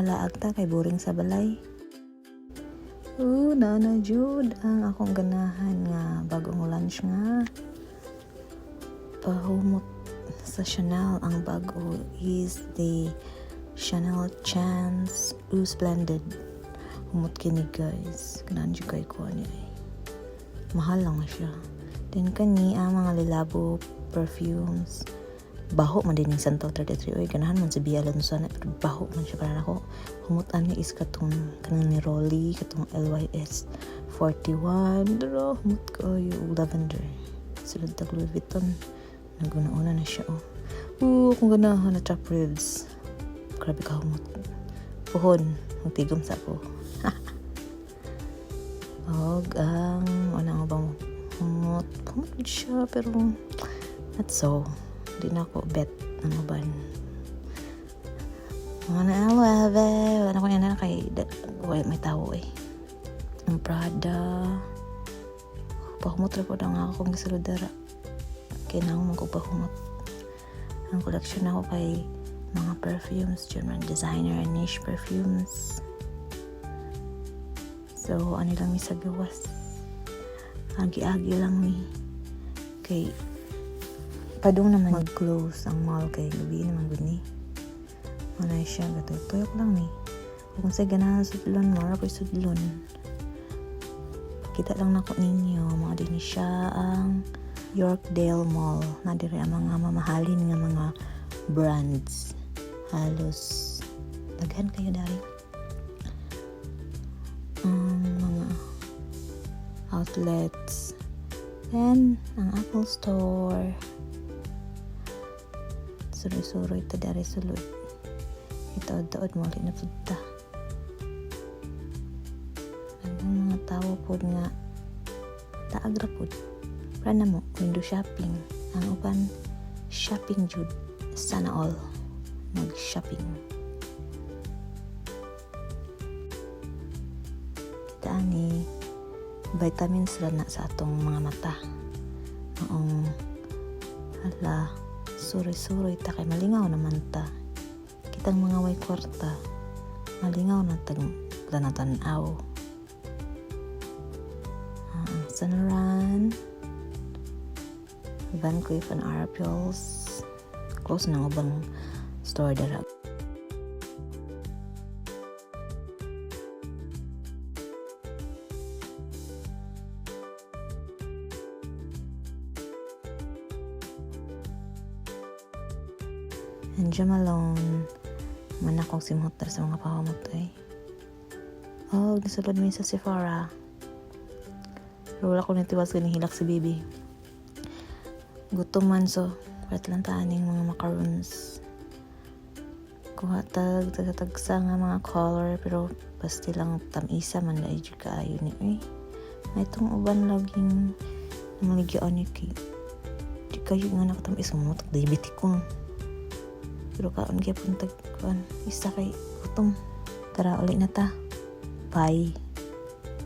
laag ta kay boring sa balay. Na jud ang akong ganahan nga bagong lunch nga. Pahumot sa Chanel. Ang bago is the Chanel Chance Ooze Blended. Humot kini guys. Ganahan jud kay ko ni. Mahal lang siya. Then kani ang mga lilabo perfumes. Baho man din yung Santo 33. Oy, ganahan man si Bia Alonso na. Baho man siya para ako. Humutan niya is katong kanang ni Rolly, katong LYS 41. Daro, humut ko yung lavender. Sulod tag Louis Vuitton. Naguna-una na siya, kung ganahan na top ribs. Grabe ka humut. Puhon, magtigom sa ako. Ang ano nga bang humut siya, pero not so. Hindi na ako bet ano ba mga na-love wala ko yan na kay may tao ang Prada pahumot rin po na nga akong gisaludara kaya na akong magpahumot ang collection ako kay mga perfumes German designer and niche perfumes so ano lang mi sa gawas agi-agi lang mi kay padung naman mag-close ang mall kay gabi naman gud ni. Ano siya gatutoy ko lang ni. Kung sa ganahan sudlon mara ko sudlon. Kita lang nako ninyo mga dinhi siya ang Yorkdale Mall. Na diri ang mga mamahalin nga mga brands. Halos daghan kayo dari. Mga outlets. Then ang Apple Store. Suroy-suroy ta dari sulod. Itaod-taod mo ulit na punta. Ang mga tao po nga taagra po. Para na mo, window shopping. Ang upan, shopping jud. Sana all. Mag-shopping. Kita ni vitamins lang na sa atong mga mata. Noong hala suroy-suroy ta kay malingaw naman ta kitang mga way kwarta malingaw na tag lanatan-aw Sanaran Van Cleef & Arpels close na ubang store dara Andiyan malone man akong simhotar sa mga pahamot nasulod mo sa Sephora pero wala ko nitiwas hilak si baby gutom man so kahit lang taaning mga macaroons kuha tagsa nga mga color pero basti lang tamisa man na edyo kaayo ni may itong uban laging namaligyan ni kay di kayo nga nakatamis mo diabetic ko pero kaon kaya puntag kuan isa kay gutom tara ulit na ta bye